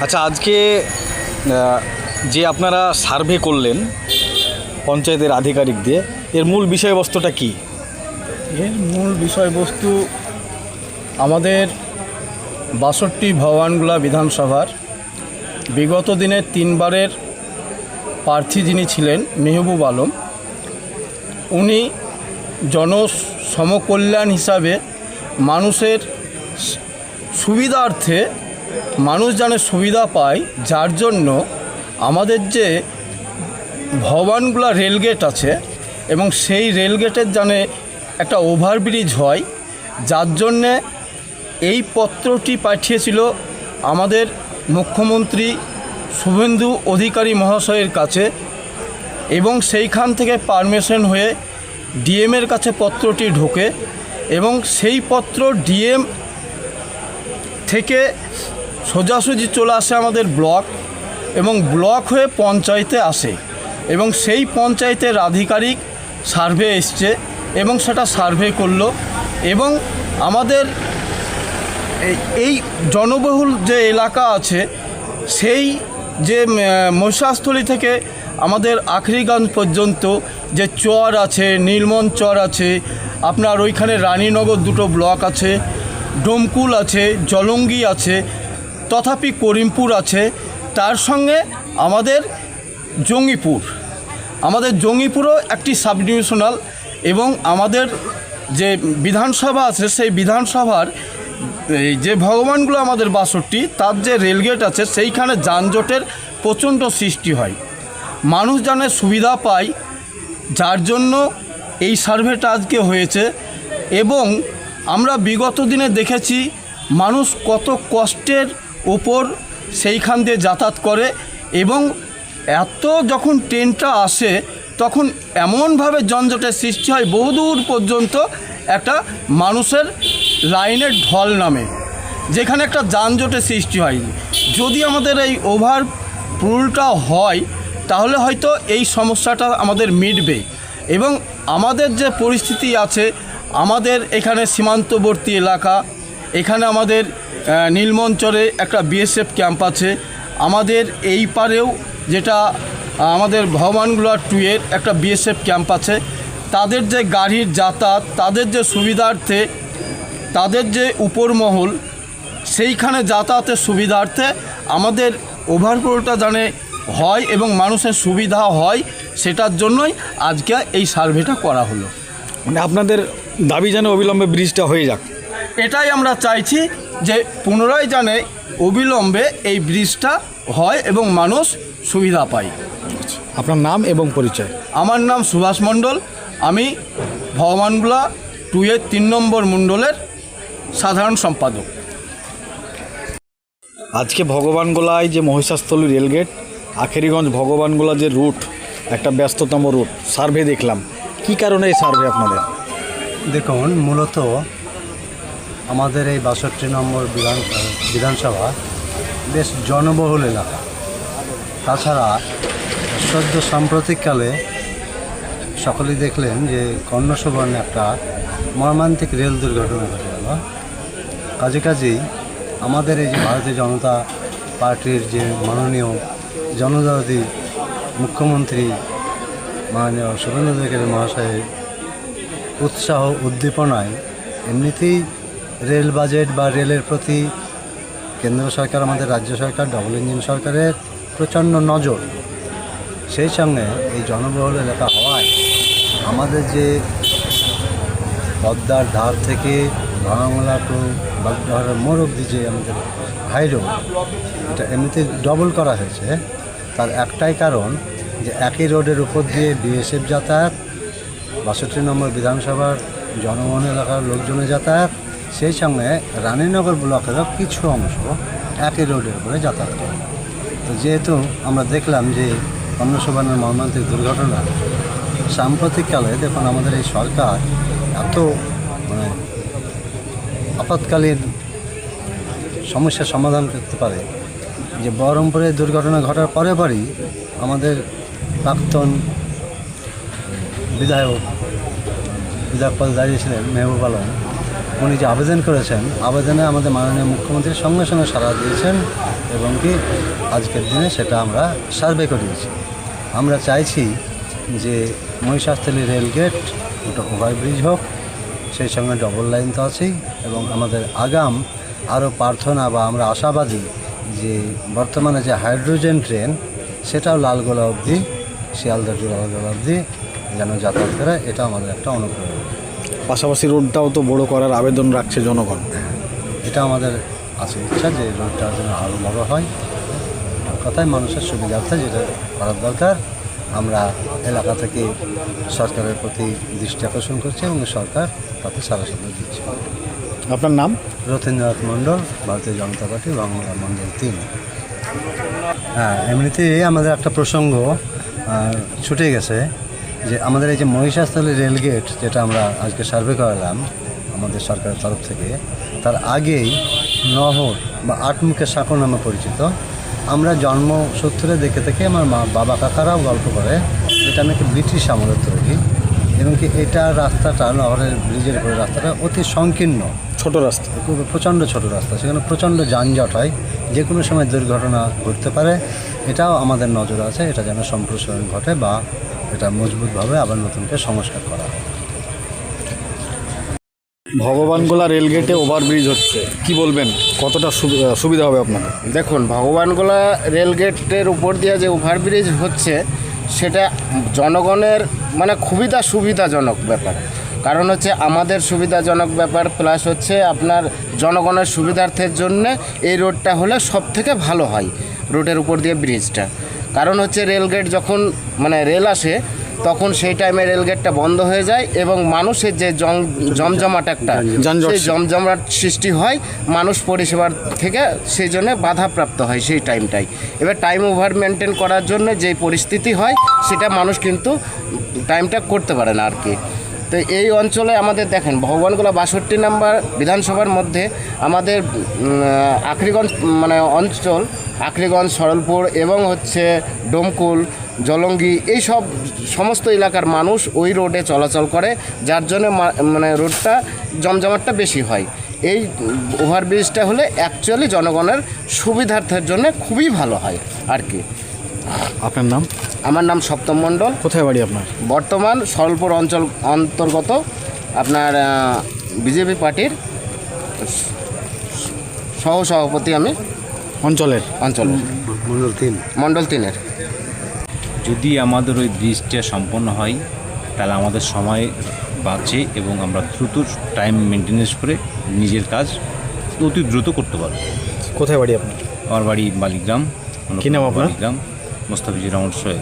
আচ্ছা, আজকে যে আপনারা সার্ভে করলেন পঞ্চায়েতের আধিকারিক দিয়ে, এর মূল বিষয়বস্তুটা কি? এর মূল বিষয়বস্তু আমাদের ৬২ ভগবানগোলা বিধানসভার বিগত দিনের ৩বারের প্রার্থী যিনি ছিলেন মেহবুব আলম, উনি জনসমকল্যাণ হিসাবে মানুষের সুবিধার্থে মানুষ যেন সুবিধা পায়, যার জন্য আমাদের যে ভগবানগোলা রেলগেট আছে এবং সেই রেলগেটের জানে একটা ওভারব্রিজ হয়, যার জন্যে এই পত্রটি পাঠিয়েছিল আমাদের মুখ্যমন্ত্রী শুভেন্দু অধিকারী মহাশয়ের কাছে এবং সেইখান থেকে পারমিশন হয়ে ডিএমের কাছে পত্রটি ঢোকে এবং সেই পত্র ডিএম থেকে সোজাসুজি চলে আসে আমাদের ব্লক এবং ব্লক হয়ে পঞ্চায়েতে আসে এবং সেই পঞ্চায়েতের আধিকারিক সার্ভে এসছে এবং সেটা সার্ভে করলো এবং আমাদের এই জনবহুল যে এলাকা আছে সেই যে মহিষাস্থলী থেকে আমাদের আখরিগঞ্জ পর্যন্ত যে চর আছে, নীলমন চর আছে, আপনার ওইখানে রানীনগর দুটো ব্লক আছে, ডোমকুল আছে, জলঙ্গি আছে, তথাপি করিমপুর আছে, তার সঙ্গে আমাদের জঙ্গিপুরও একটি সাব ডিভিশনাল এবং আমাদের যে বিধানসভা আছে সেই বিধানসভার যে ভগবানগুলো আমাদের ৬২ তার যে রেলগেট আছে সেইখানে যানজটের প্রচণ্ড সৃষ্টি হয়, মানুষ জানে সুবিধা পায়, যার জন্য এই সার্ভেটা আজকে হয়েছে। এবং আমরা বিগত দিনে দেখেছি মানুষ কত কষ্টের ওপর সেইখান দিয়ে যাতায়াত করে এবং এত যখন ট্রেনটা আসে তখন এমনভাবে যানজটের সৃষ্টি হয়, বহুদূর পর্যন্ত একটা মানুষের লাইনের ঢল নামে, যেখানে একটা যানজটের সৃষ্টি হয়। যদি আমাদের এই ওভারপুলটা হয় তাহলে হয়তো এই সমস্যাটা আমাদের মিটবে এবং আমাদের যে পরিস্থিতি আছে, আমাদের এখানে সীমান্তবর্তী এলাকা, এখানে আমাদের নীলমঞ্চরে একটা বিএসএফ ক্যাম্প আছে, আমাদের এই পারেও যেটা আমাদের ভগবানগোলা 2-এর একটা বিএসএফ ক্যাম্প আছে, তাদের যে গাড়ির যাতায়াত, তাদের যে সুবিধার্থে, তাদের যে উপরমহল সেইখানে যাতায়াতের সুবিধার্থে আমাদের ওভারপুলটা জানে হয় এবং মানুষের সুবিধা হয়, সেটার জন্যই আজকে এই সার্ভেটা করা হলো। মানে আপনাদের দাবি যেন অবিলম্বে ব্রিজটা হয়ে যাক, এটাই আমরা চাইছি যে পুনরায় জানে অবিলম্বে এই ব্রিজটা হয় এবং মানুষ সুবিধা পায়। আপনার নাম এবং পরিচয়? আমার নাম সুভাষ মণ্ডল, আমি ভগবানগোলা 2-এর 3 নম্বর মণ্ডলের সাধারণ সম্পাদক। আজকে ভগবানগোলায় যে মহিষাস্থলী রেলগেট আখেরিগঞ্জ ভগবানগোলা যে রুট, একটা ব্যস্ততম রুট, সার্ভে দেখলাম, কি কারণে এই সার্ভে আপনাদের? দেখুন, মূলত আমাদের এই ৬২ নম্বর বিধানসভা বেশ জনবহুল এলাকা। তাছাড়া সদ্য সাম্প্রতিককালে সকলেই দেখলেন যে কর্ণসুবর্ণে একটা মর্মান্তিক রেল দুর্ঘটনা ঘটে গেল। কাজেই আমাদের এই যে ভারতীয় জনতা পার্টির যে মাননীয় জনদরদী মুখ্যমন্ত্রী মাননীয় শুভেন্দু অধিকারী মহাশয়ের উৎসাহ উদ্দীপনায় এমনিতেই রেল বাজেট বা রেলের প্রতি কেন্দ্র সরকার, আমাদের রাজ্য সরকার, ডবল ইঞ্জিন সরকারের প্রচণ্ড নজর, সেই সঙ্গে এই জনবহুল এলাকা হওয়ায় আমাদের যে পদ্মার ধার থেকে ভাঙামোলা টু বাগডোহারের মোড় অবধি যে আমাদের হাইরোড, এটা এমনিতে ডবল করা হয়েছে। তার একটাই কারণ যে একই রোডের উপর দিয়ে বিএসএফ যাতায়াত, ৬২ নম্বর বিধানসভার জনবহুল এলাকার লোকজনের যাতায়াত, সেই সঙ্গে রানীনগর ব্লকেরও কিছু অংশ একই রোডের উপরে যাতায়াত করে। তো যেহেতু আমরা দেখলাম যে কর্ণসুবর্ণের মর্মান্তিক দুর্ঘটনা, সাম্প্রতিককালে দেখুন আমাদের এই সরকার এত আপৎকালীন সমস্যার সমাধান করতে পারে যে বহরমপুরে দুর্ঘটনা ঘটার পরেই আমাদের প্রাক্তন বিধায়ক পদে দাঁড়িয়েছিলেন মেহবুব আলম, উনি যে আবেদন করেছেন, আবেদনে আমাদের মাননীয় মুখ্যমন্ত্রী সঙ্গে সঙ্গে সাড়া দিয়েছেন এবং কি আজকের দিনে সেটা আমরা সার্ভে করিয়েছি। আমরা চাইছি যে মহিষাস্থলী রেলগেট ওটা ওভারব্রিজ হোক, সেই সঙ্গে ডবল লাইন তো আছেই, এবং আমাদের আগাম আরও প্রার্থনা বা আমরা আশাবাদী যে বর্তমানে যে হাইড্রোজেন ট্রেন সেটাও লালগোলা অবধি, শিয়ালদা টু লালগোলা অবধি যেন যাতায়াত করে, এটা আমাদের একটা অনুপ্রেরণা। পাশাপাশি রোডটাও তো বড় করার আবেদন রাখছে জনগণ। এটা আমাদের আছে ইচ্ছা যে রোডটা যেন আরও বড় হয়, কথায় মানুষের সুবিধার্থে যেটা করার দরকার। আমরা এলাকা থেকে সরকারের প্রতি দৃষ্টি আকর্ষণ করছি এবং সরকার তাতে সারা সাথে দিচ্ছে। আপনার নাম? রথীন্দ্রনাথ মণ্ডল, ভারতীয় জনতা পার্টি, বাংলা মণ্ডল 3। হ্যাঁ, এমনিতেই আমাদের একটা প্রসঙ্গ ছুটে গেছে যে আমাদের এই যে মহিষাস্থলী রেলগেট যেটা আমরা আজকে সার্ভে করালাম আমাদের সরকারের তরফ থেকে, তার আগেই নহর বা আটমুখের সাঁকো নামে পরিচিত। আমরা জন্মসূত্রে দেখে থেকে আমার বাবা কাকারাও গল্প করে এটা নাকি ব্রিটিশ আমলের তৈরি, এবং কি এটা রাস্তাটা নহরের ব্রিজের উপরে রাস্তাটা অতি সংকীর্ণ, ছোট রাস্তা, প্রচণ্ড ছোট রাস্তা, সেখানে প্রচণ্ড যানজট হয়, যে কোনো সময় দুর্ঘটনা ঘটতে পারে। এটাও আমাদের নজরে আছে, এটা যেন সম্প্রসারণ ঘটে বা এটা মজবুতভাবে আবার নতুন করে সংস্কার করা হয়। ভগবানগোলা রেলগেটে ওভারব্রিজ হচ্ছে, কি বলবেন, কতটা সুবিধা হবে আপনাদের? দেখুন, ভগবানগোলা রেলগেটের উপর দিয়ে যে ওভারব্রিজ হচ্ছে সেটা জনগণের মানে খুবই সুবিধাজনক ব্যাপার। কারণ হচ্ছে আমাদের সুবিধাজনক ব্যাপার, প্লাস হচ্ছে আপনার জনগণের সুবিধার্থের জন্যে এই রোডটা হলে সব থেকে ভালো হয়, রোডের উপর দিয়ে ব্রিজটা। কারণ হচ্ছে রেলগেট যখন মানে রেল আসে তখন সেই টাইমে রেলগেটটা বন্ধ হয়ে যায় এবং মানুষের যে জমজমাট একটা সেই জমজমাট সৃষ্টি হয়, মানুষ পরিষেবার থেকে সেই জন্য বাধাপ্রাপ্ত হয় সেই টাইমটাই। এবার টাইম ওভার মেনটেন করার জন্য যেই পরিস্থিতি হয় সেটা মানুষ কিন্তু টাইমটা করতে পারে না আর কি। তো এই অঞ্চলে আমাদের দেখেন ভগবানগোলা 62 নম্বর বিধানসভার মধ্যে আমাদের আখরিগঞ্জ মানে অঞ্চল, আখরিগঞ্জ, সরলপুর এবং হচ্ছে ডোমকুল, জলঙ্গি, এই সব সমস্ত এলাকার মানুষ ওই রোডে চলাচল করে, যার জন্য মানে রোডটা জমজমাটটা বেশি হয়। এই ওভারব্রিজটা হলে অ্যাকচুয়ালি জনগণের সুবিধার্থের জন্য খুবই ভালো হয় আর কি। আপনার নাম? আমার নাম সপ্তম মণ্ডল। কোথায় বাড়ি আপনার? বর্তমান সরলপুর অঞ্চল অন্তর্গত আপনার বিজেপি পার্টির সহসভাপতি আমি অঞ্চলের মণ্ডল 3-এর। যদি আমাদের ওই ব্রিজটা সম্পন্ন হয় তাহলে আমাদের সময় বাঁচে এবং আমরা দ্রুত টাইম মেনটেনেন্স করে নিজের কাজ অতি দ্রুত করতে পারবো। কোথায় বাড়ি আপনার? আমার বাড়ি বালিগ্রাম। কি নাম আপনার? বালিগ্রাম, মোস্তাফিজুর রহমান সোহেল।